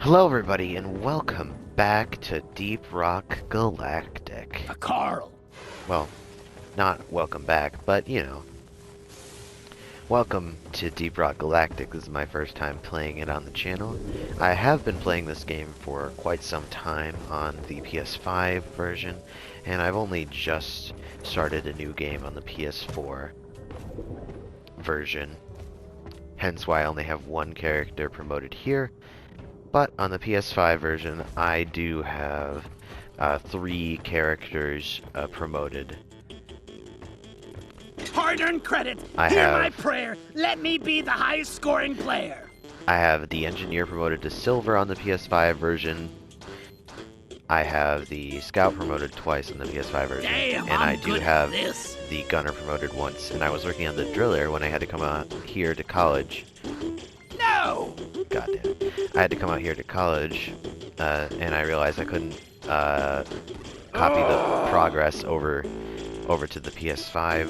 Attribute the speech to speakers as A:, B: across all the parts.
A: Hello everybody and welcome back to Deep Rock Galactic.
B: Carl!
A: Well, not welcome back, but you know. Welcome to Deep Rock Galactic. This is my first time playing it on the channel. I have been playing this game for quite some time on the PS5 version, and I've only just started a new game on the PS4 version. Hence why I only have one character promoted here. But on the PS5 version, I do have 3 characters promoted.
B: Hard-earned credit! Hear my prayer! Let me be the highest scoring player!
A: I have the engineer promoted to silver on the PS5 version. I have the scout promoted twice on the PS5 version.
B: Damn,
A: and I do have
B: this.
A: the gunner promoted once. And I was working on the driller when I had to come out here to college.
B: No!
A: Goddamn. I had to come out here to college, and I realized I couldn't copy the progress over to the PS5,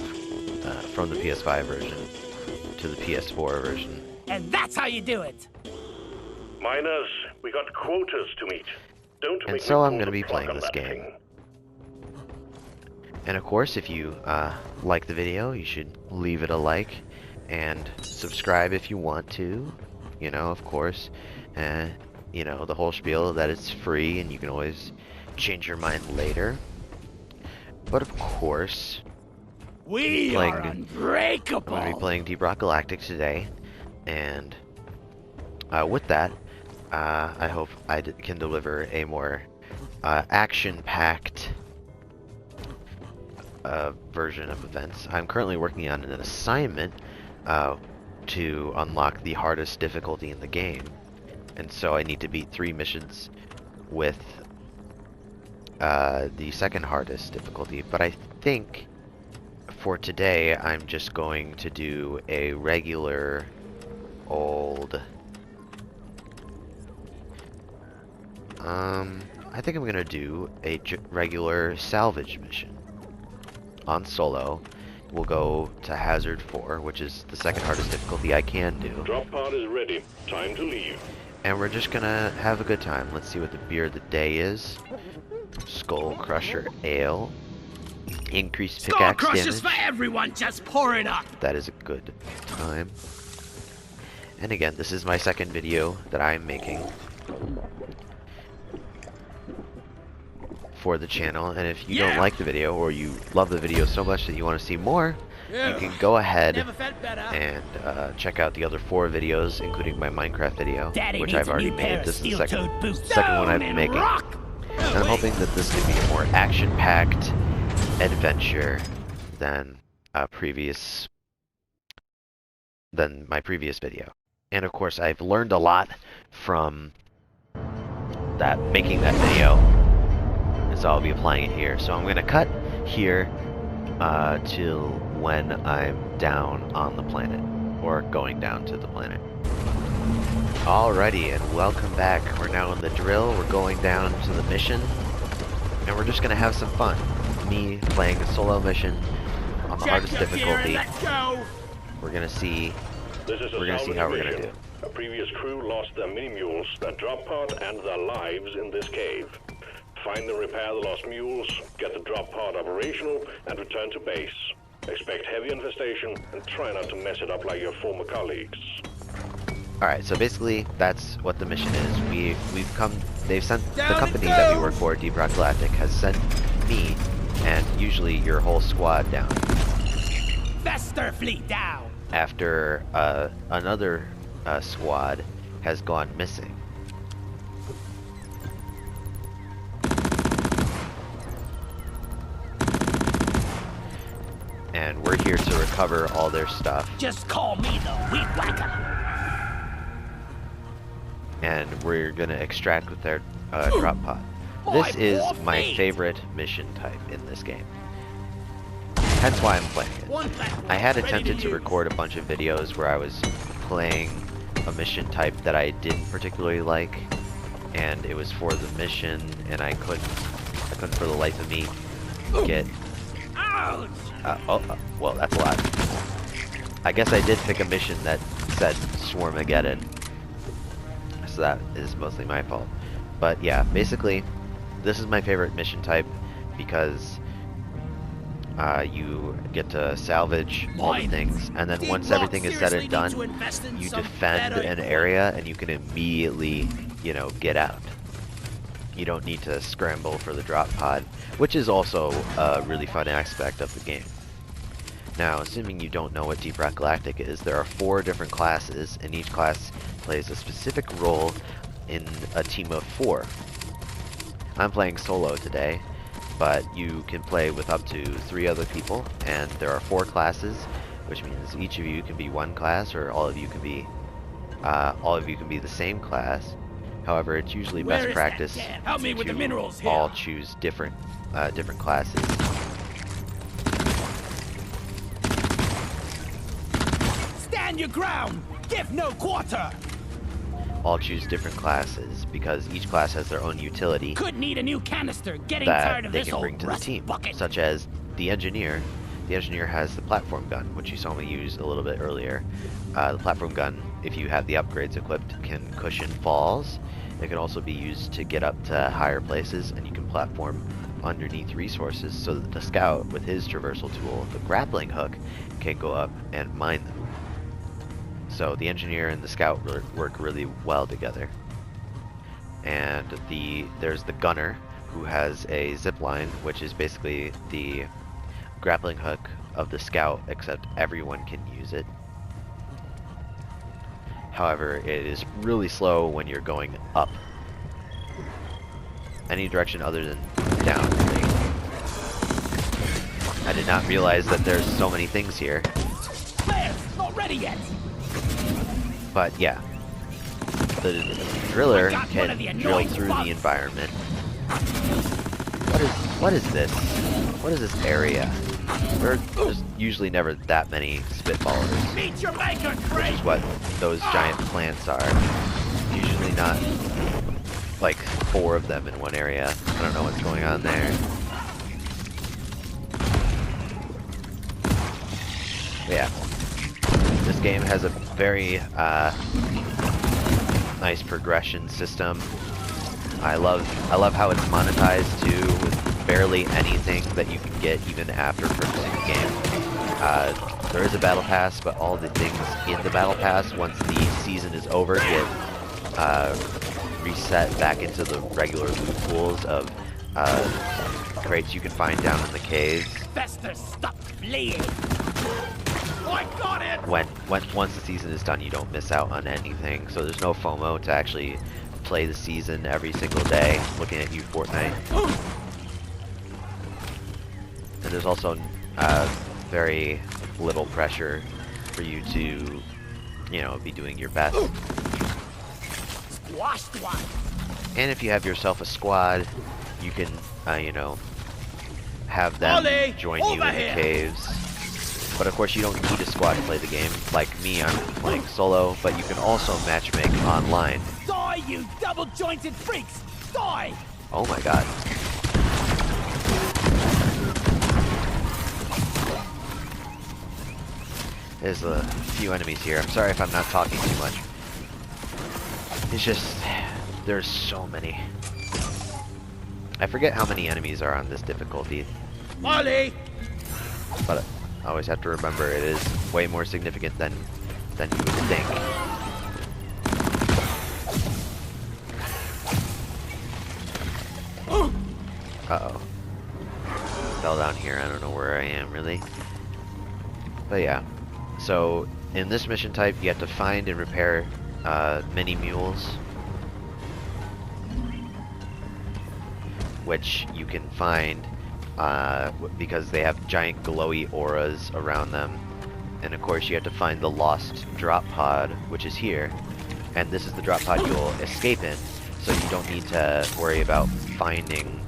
A: from the PS5 version to the PS4 version.
B: And that's how you do it!
C: Miners, we got quotas to meet. Don't
A: And
C: make
A: so
C: me
A: I'm
C: pull
A: going to
C: the
A: be
C: plug
A: playing
C: on
A: this
C: that
A: game.
C: thing.
A: And of course, if you like the video, you should leave it a like and subscribe if you want to. You know, of course, you know, the whole spiel that it's free and you can always change your mind later. But of course,
B: We are unbreakable!
A: I'm going to be playing Deep Rock Galactic today, and with that, I hope I can deliver a more action-packed version of events. I'm currently working on an assignment to unlock the hardest difficulty in the game, and so I need to beat 3 missions with the second hardest difficulty. But I think for today I'm just going to do a regular old I think I'm gonna do a regular salvage mission on solo. We'll go to Hazard 4, which is the second hardest difficulty I can do.
C: Drop pod is ready. Time to leave.
A: And we're just gonna have a good time. Let's see what the beer of the day is. Skull Crusher Ale. Increased
B: Skull
A: pickaxe
B: Crushers
A: damage.
B: for everyone! Just pour it up!
A: That is a good time. And again, this is my second video that I'm making for the channel, and if you don't like the video, or you love the video so much that you want to see more, you can go ahead and check out the other 4 videos, including my Minecraft video,
B: Daddy
A: which I've already made. This is the second one I've been making. And I'm hoping that this could be a more action-packed adventure than my previous video. And of course, I've learned a lot from making that video. So I'll be applying it here. So I'm going to cut here till when I'm down on the planet, or going down to the planet. Alrighty, and welcome back. We're now in the drill. We're going down to the mission, and we're just going to have some fun. Me playing a solo mission on the hardest difficulty. We're going to see.
C: This is
A: how we're going to do.
C: A previous crew lost their mini mules, their drop pod, and their lives in this cave. Find and repair the lost mules, get the drop pod operational, and return to base. Expect heavy infestation, and try not to mess it up like your former colleagues.
A: Alright, so basically, that's what the mission is. They've sent, the company that we work for, Deep Rock Galactic, has sent me, and usually your whole squad down.
B: Fester fleet down!
A: After another squad has gone missing. And we're here to recover all their stuff.
B: Just call me the Weed Whacker!
A: And we're gonna extract with their drop pod. This is my favorite mission type in this game. That's why I'm playing it. I had attempted to record a bunch of videos where I was playing a mission type that I didn't particularly like, and it was for the mission, and I couldn't for the life of me get. Well, that's a lot. I guess I did pick a mission that said Swarmageddon. so that is mostly my fault. But yeah, basically, this is my favorite mission type because you get to salvage all the things, and then once everything is said and done, you defend an area and you can immediately, you know, get out. You don't need to scramble for the drop pod, which is also a really fun aspect of the game. Now, assuming you don't know what Deep Rock Galactic is, there are 4 different classes, and each class plays a specific role in a team of 4. I'm playing solo today, but you can play with up to 3 other people, and there are 4 classes, which means each of you can be one class, or all of you can be the same class. However, it's usually best practice to all choose different classes.
B: Stand your ground! Give no quarter!
A: All choose different classes because each class has their own utility.
B: Could need a new canister. Getting tired of
A: they
B: this
A: can bring
B: old
A: to the
B: rust
A: team,
B: bucket.
A: such as the engineer. The engineer has the platform gun, which you saw me use a little bit earlier. The platform gun, if you have the upgrades equipped, can cushion falls. It can also be used to get up to higher places, and you can platform underneath resources so that the scout, with his traversal tool, the grappling hook, can go up and mine them. So the engineer and the scout work really well together. And there's the gunner, who has a zip line, which is basically the grappling hook of the scout, except everyone can use it. However, it is really slow when you're going up. Any direction other than down, really. I did not realize that there's so many things here.
B: Flares, not ready yet.
A: But yeah, the driller can drill through the environment. What is this? What is this area? There's usually never that many spitballers,
B: Meet your maker,
A: which is what those giant plants are. Usually not like 4 of them in one area. I don't know what's going on there. But yeah, this game has a very nice progression system. I love how it's monetized too, with barely anything that you can get even after purchasing the game. There is a battle pass, but all the things in the battle pass, once the season is over, get reset back into the regular loot pools of crates you can find down in the caves.
B: Fester, stop fleeing! I got it!
A: Once the season is done, you don't miss out on anything, so there's no FOMO to actually play the season every single day, looking at you, Fortnite. And there's also very little pressure for you to, you know, be doing your best.
B: Squashed one!
A: And if you have yourself a squad, you can, you know, have them join you in the caves. But of course, you don't need a squad to play the game. Like me, I'm playing solo, but you can also matchmake online.
B: Die, you double-jointed freaks! Die!
A: Oh my god. There's a few enemies here. I'm sorry if I'm not talking too much. It's just, there's so many. I forget how many enemies are on this difficulty.
B: Molly!
A: But I always have to remember it is way more significant than you would think. Uh-oh. Fell down here. I don't know where I am, really. But yeah. So, in this mission type, you have to find and repair mini mules, which you can find because they have giant glowy auras around them. And of course, you have to find the lost drop pod, which is here. And this is the drop pod you'll escape in, so you don't need to worry about finding...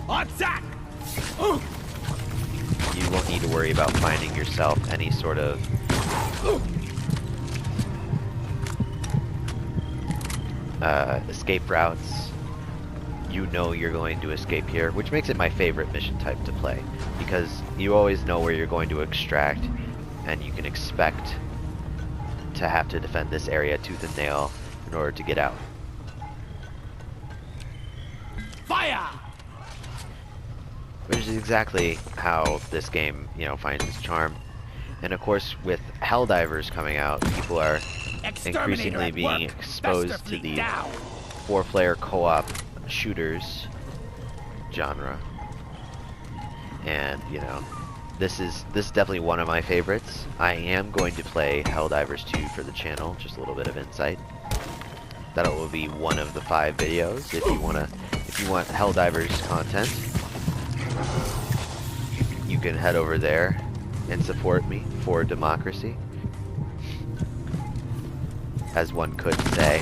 B: Attack!
A: You won't need to worry about finding yourself any sort of escape routes. You know you're going to escape here, which makes it my favorite mission type to play, because you always know where you're going to extract, and you can expect to have to defend this area tooth and nail in order to get out.
B: Fire!
A: Which is exactly how this game, you know, finds its charm. And of course, with Helldivers coming out, people are increasingly being exposed to the 4-player co-op shooters genre. And, you know, this is definitely one of my favorites. I am going to play Helldivers 2 for the channel, just a little bit of insight. That will be one of the 5 videos if you want Helldivers content. You can head over there and support me for democracy, as one could say.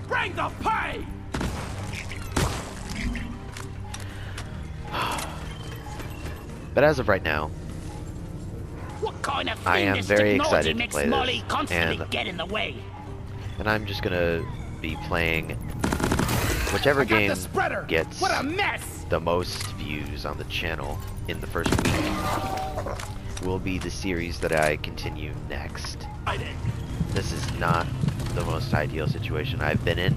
B: Bring the pay!
A: But as of right now,
B: What kind of
A: I am very excited to play this,
B: and get in the way?
A: And I'm just gonna be playing whichever game gets
B: what a mess!
A: the most views on the channel in the first week will be the series that I continue next. This is not the most ideal situation I've been in.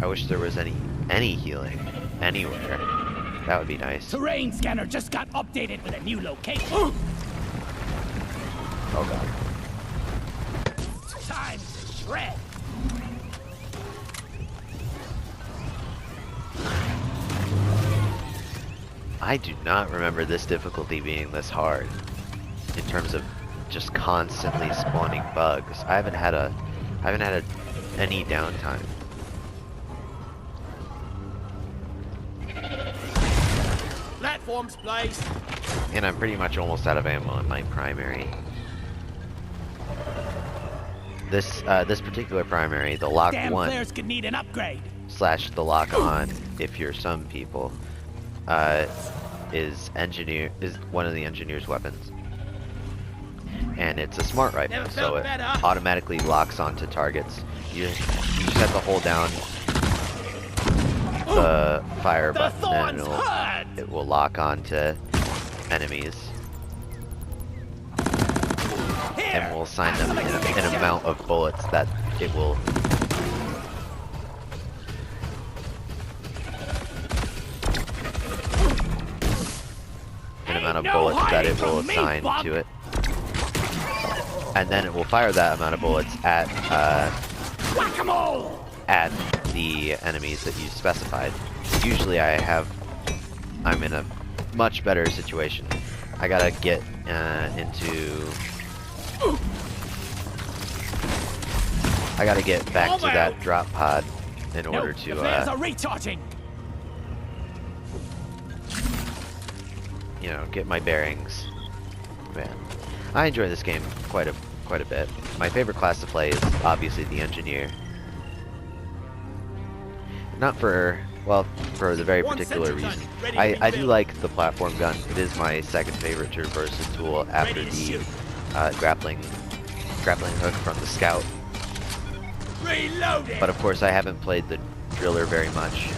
A: I wish there was any healing anywhere. That would be nice.
B: Terrain scanner just got updated with a new location.
A: Oh god.
B: Time to shred.
A: I do not remember this difficulty being this hard in terms of just constantly spawning bugs. I haven't had any downtime.
B: Platforms placed.
A: And I'm pretty much almost out of ammo on my primary. This particular primary, the lock
B: Damn
A: 1
B: players could need an upgrade.
A: / the lock on, if you're some people, is one of the engineer's weapons. And it's a smart rifle, so it automatically locks onto targets. You just have to hold down the fire button and it will lock onto enemies. And will assign them an amount of bullets that it will... amount of bullets that it will assign to it. And then it will fire that amount of bullets at the enemies that you specified. Usually I'm in a much better situation. I gotta get back to that drop pod in order to you know, get my bearings. Man, I enjoy this game quite a bit. My favorite class to play is obviously the engineer. Not for, well, for the very particular reason. I do like the platform gun. It is my second favorite traversal tool after the grappling hook from the scout. But of course I haven't played the driller very much,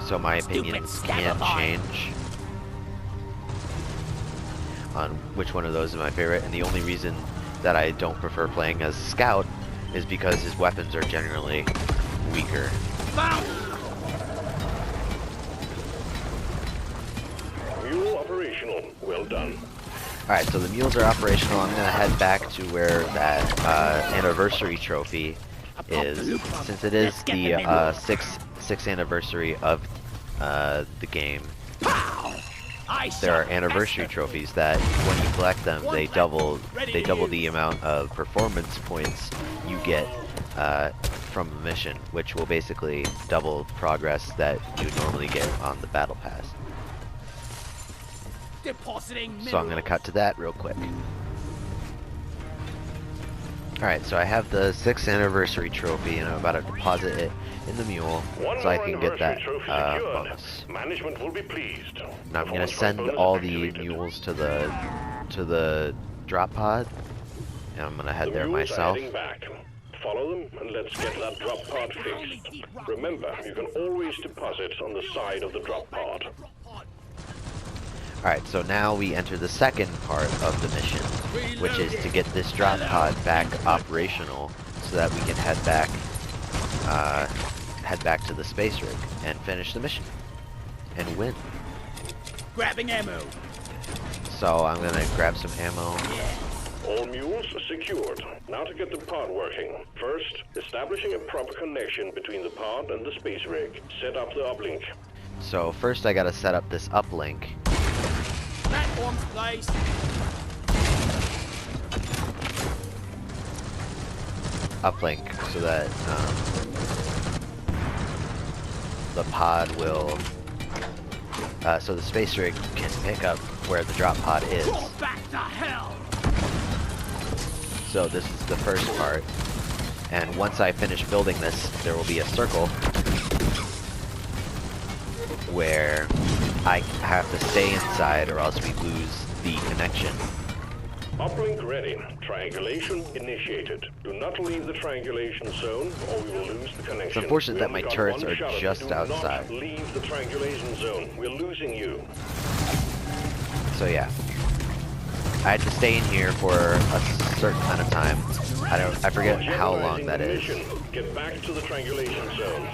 A: so my opinions can change on which one of those is my favorite. And the only reason that I don't prefer playing as scout is because his weapons are generally weaker.
C: Mule operational. Well done.
A: Alright, so the mules are operational. I'm gonna head back to where that anniversary trophy is, since it is the 6th anniversary of the game. There are anniversary trophies that, when you collect them, they double the amount of performance points you get from a mission, which will basically double progress that you normally get on the battle pass. So I'm gonna cut to that real quick. Alright, so I have the 6th anniversary trophy and I'm about to deposit it in the mule so I can get that bonus.
C: Management will be pleased.
A: Now I'm gonna send all the mules to the drop pod, and I'm gonna head there myself.
C: Follow them and let's get that drop pod fixed. Remember, you can always deposit on the side of the drop pod.
A: Alright, so now we enter the second part of the mission, which is to get this drop pod back operational so that we can head back to the space rig and finish the mission and win.
B: Grabbing ammo.
A: So I'm gonna grab some ammo.
C: All mules secured. Now to get the pod working. First, establishing a proper connection between the pod and the space rig. Set up the uplink.
A: So first I gotta set up this uplink.
B: Platforms placed.
A: Uplink so that the pod will so the space rig can pick up where the drop pod is.
B: Go back to hell.
A: So this is the first part, and once I finish building this, there will be a circle where I have to stay inside or else we lose the connection.
C: Uplink ready. Triangulation initiated. Do not leave the triangulation zone or we will lose the connection.
A: It's unfortunate that my turrets are just outside.
C: Do not leave the triangulation zone. We're losing you.
A: So yeah, I had to stay in here for a certain amount of time. I forget how long that is.
C: Get back to the triangulation zone.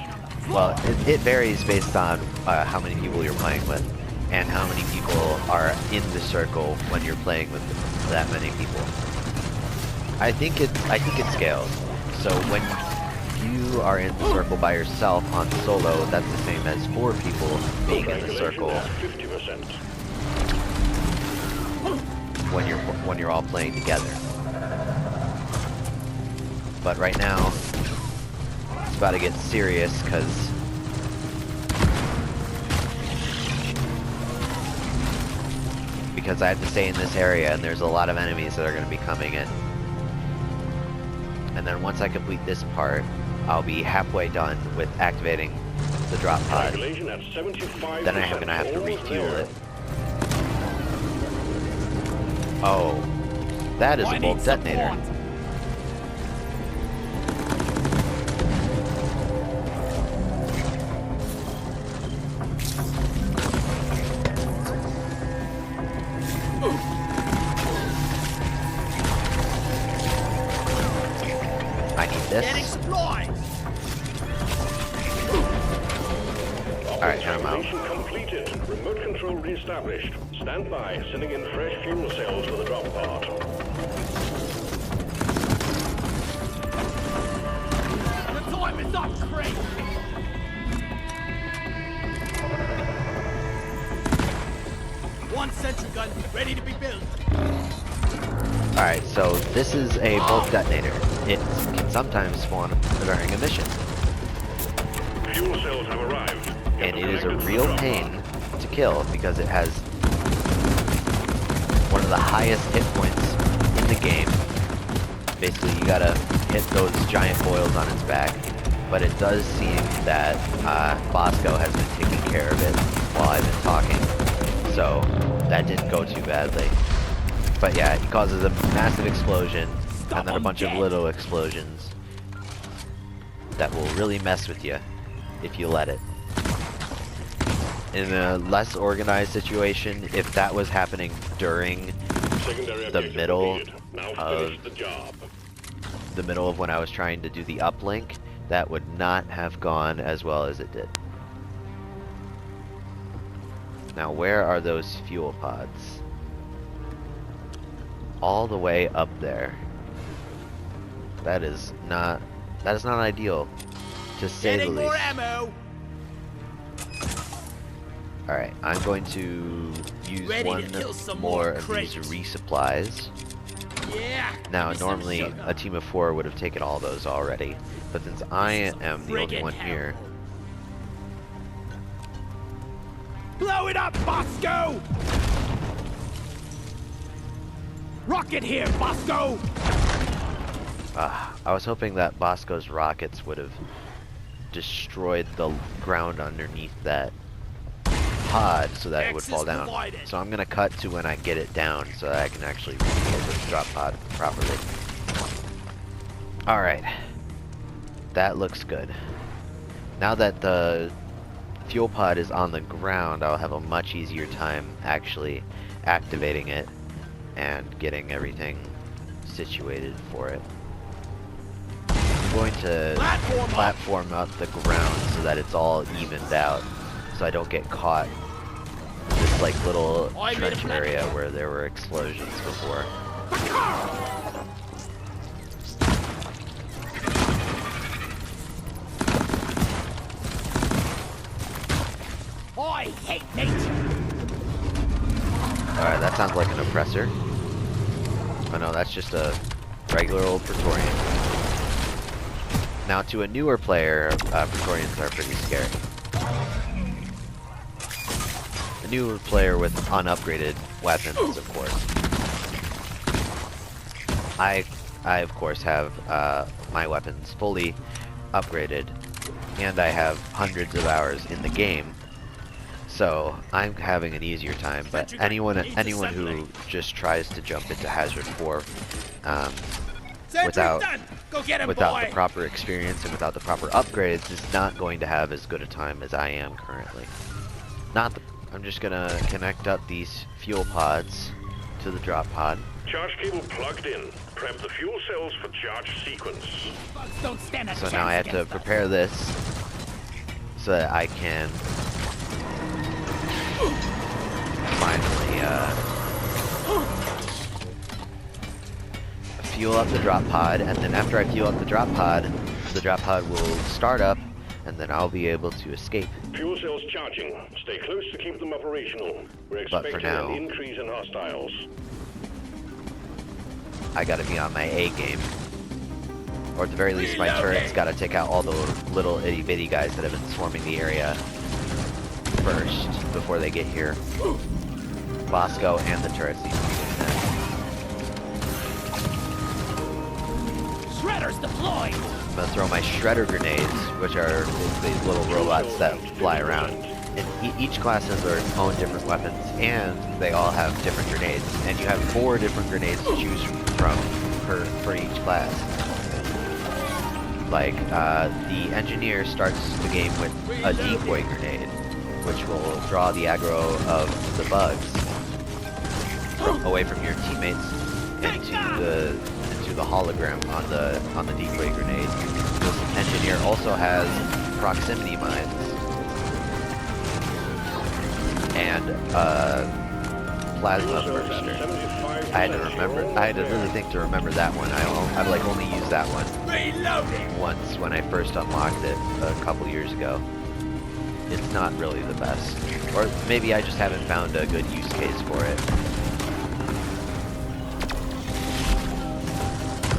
A: Well, it varies based on how many people you're playing with and how many people are in the circle when you're playing with that many people. I think it scales. So when you are in the circle by yourself on solo, that's the same as 4 people being in the circle.
C: 50%.
A: When you're all playing together. But right now, it's about to get serious because I have to stay in this area and there's a lot of enemies that are going to be coming in. And then once I complete this part, I'll be halfway done with activating the drop pod.
C: Triangulation at 75%.
A: Then I'm going to have to refuel it. Oh, that is a bulk detonator. I need this. Alright, I'm out.
C: Completed. Remote control reestablished. Stand by, sending in fresh fuel cells for the drop pod.
B: The time is up, great. One sentry gun ready to be built.
A: Alright, so this is a bulk detonator. It can sometimes spawn during a mission.
C: Fuel cells have arrived.
A: And it is a real pain to kill because it has one of the highest hit points in the game. Basically, you gotta hit those giant boils on its back. But it does seem that Bosco has been taking care of it while I've been talking. So that didn't go too badly. But yeah, he causes a massive explosion and then a bunch of little explosions that will really mess with you if you let it. In a less organized situation, if that was happening during the middle of when I was trying to do the uplink, that would not have gone as well as it did. Now, where are those fuel pods? All the way up there. That is not ideal, to say the least.
B: More ammo.
A: Alright, I'm going to use one more of these resupplies.
B: Yeah.
A: Now, normally a team of 4 would have taken all those already, but since I am the only one here...
B: Blow it up, Bosco! Rocket here, Bosco!
A: I was hoping that Bosco's rockets would have destroyed the ground underneath that pod so that it would fall down. So I'm gonna cut to when I get it down so that I can actually refuel this drop pod properly. Alright. That looks good. Now that the fuel pod is on the ground, I'll have a much easier time actually activating it and getting everything situated for it. I'm going to platform up the ground so that it's all evened out, so I don't get caught in this like little trench area where there were explosions before.
B: I hate nature.
A: Alright, that sounds like an oppressor. Oh no, that's just a regular old Praetorian. Now, to a newer player, Praetorians are pretty scary. A newer player with unupgraded weapons, of course. I of course, have my weapons fully upgraded, and I have hundreds of hours in the game. So I'm having an easier time, but anyone who just tries to jump into Hazard 4 without the proper experience and without the proper upgrades is not going to have as good a time as I am currently. I'm just gonna connect up these fuel pods to the drop pod.
C: Charge cable plugged in. Prep the fuel cells for charge sequence.
B: Don't stand a
A: So now I have to prepare this so that I can finally fuel up the drop pod, and then after I fuel up the drop pod will start up, and then I'll be able to escape.
C: Fuel cells charging. Stay close to keep them operational. We're
A: But for
C: expecting
A: now,
C: an increase in hostiles.
A: I gotta be on my A game. Or at the very least, my turret's gotta take out all the little itty bitty guys that have been swarming the area first before they get here. Bosco and the turrets need to be doing that.
B: Shredders deployed.
A: I'm gonna throw my shredder grenades, which are these little robots that fly around. And each class has their own different weapons, and they all have different grenades. And you have 4 different grenades to choose from for each class. Like, the engineer starts the game with a decoy grenade, which will draw the aggro of the bugs away from your teammates into the hologram on the decoy grenade. This engineer also has proximity mines and plasma burster. I had to really think to remember that one. I've like only used that one once when I first unlocked it a couple years ago. It's not really the best, or maybe I just haven't found a good use case for it.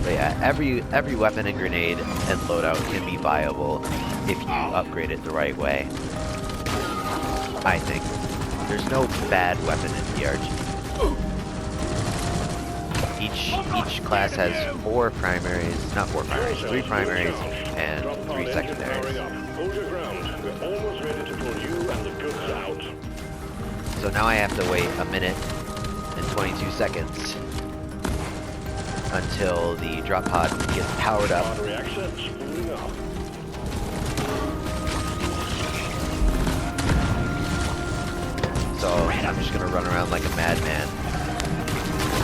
A: But yeah, every weapon and grenade and loadout can be viable if you upgrade it the right way. I think there's no bad weapon in PRG. Each class has 3 primaries and 3 secondaries.
C: Hold your ground. We're almost ready to pull you and the goods out.
A: So now I have to wait a minute and 22 seconds until the drop pod gets powered up.
C: Pod reaction spooling up.
A: So I'm just gonna run around like a madman.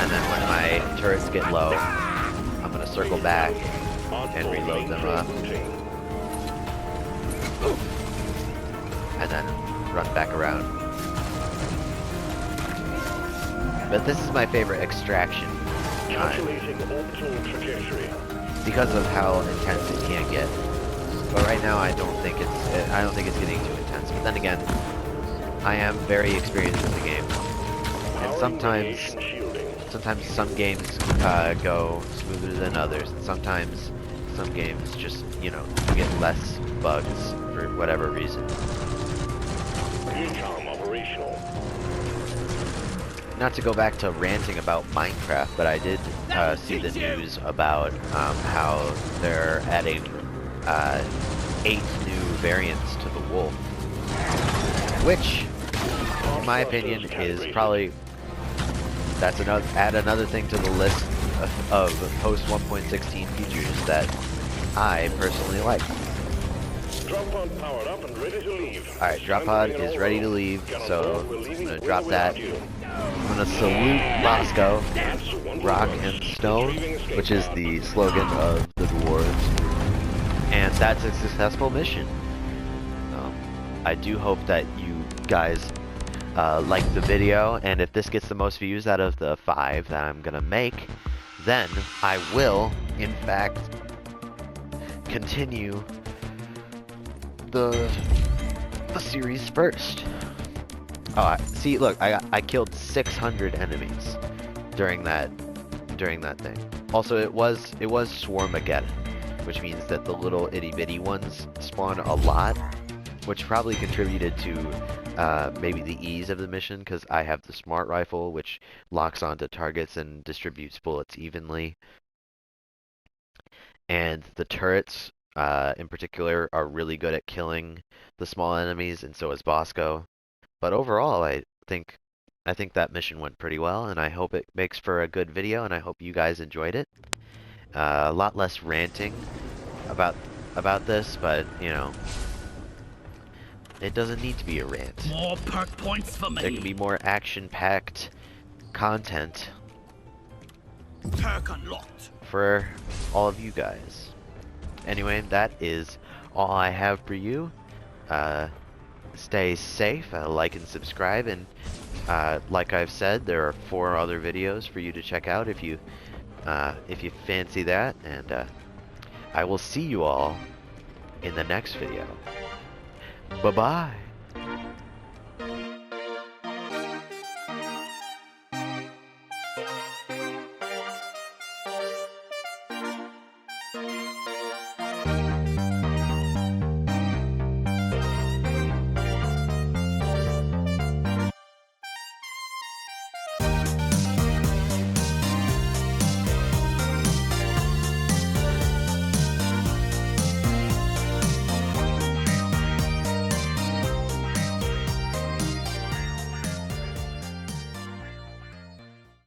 A: And then when my turrets get low, I'm gonna circle back and reload them up. And then run back around. But this is my favorite extraction time because of how intense it can get. But right now I don't think it's getting too intense. But then again, I am very experienced in the game. And sometimes some games go smoother than others, and sometimes some games just, you know, you get less bugs for whatever reason.
C: Operational.
A: Not to go back to ranting about Minecraft, but I did see the news about how they're adding 8 new variants to the wolf, which, in my opinion, is probably add another thing to the list of post 1.16 features that I personally like.
C: drop pod powered up and ready to leave.
A: Alright, drop pod is ready to leave, so I'm gonna drop that. I'm gonna salute Bosco, Rock and Stone, which is the slogan of the dwarves. And that's a successful mission. I do hope that you guys like the video, and if this gets the most views out of the 5 that I'm gonna make, then I will, in fact, continue the series first. Oh, see, look, I killed 600 enemies during that thing. Also, it was Swarmageddon, which means that the little itty bitty ones spawn a lot, which probably contributed to maybe the ease of the mission, because I have the smart rifle, which locks onto targets and distributes bullets evenly. And the turrets, in particular, are really good at killing the small enemies, and so is Bosco. But overall, I think that mission went pretty well, and I hope it makes for a good video, and I hope you guys enjoyed it. A lot less ranting about this, but you know, it doesn't need to be a rant.
B: More perk points for me.
A: There can be more action-packed content
B: Perk unlocked
A: for all of you guys. Anyway, that is all I have for you. Stay safe, like and subscribe, and like I've said, there are 4 other videos for you to check out if you fancy that, and I will see you all in the next video. Bye-bye.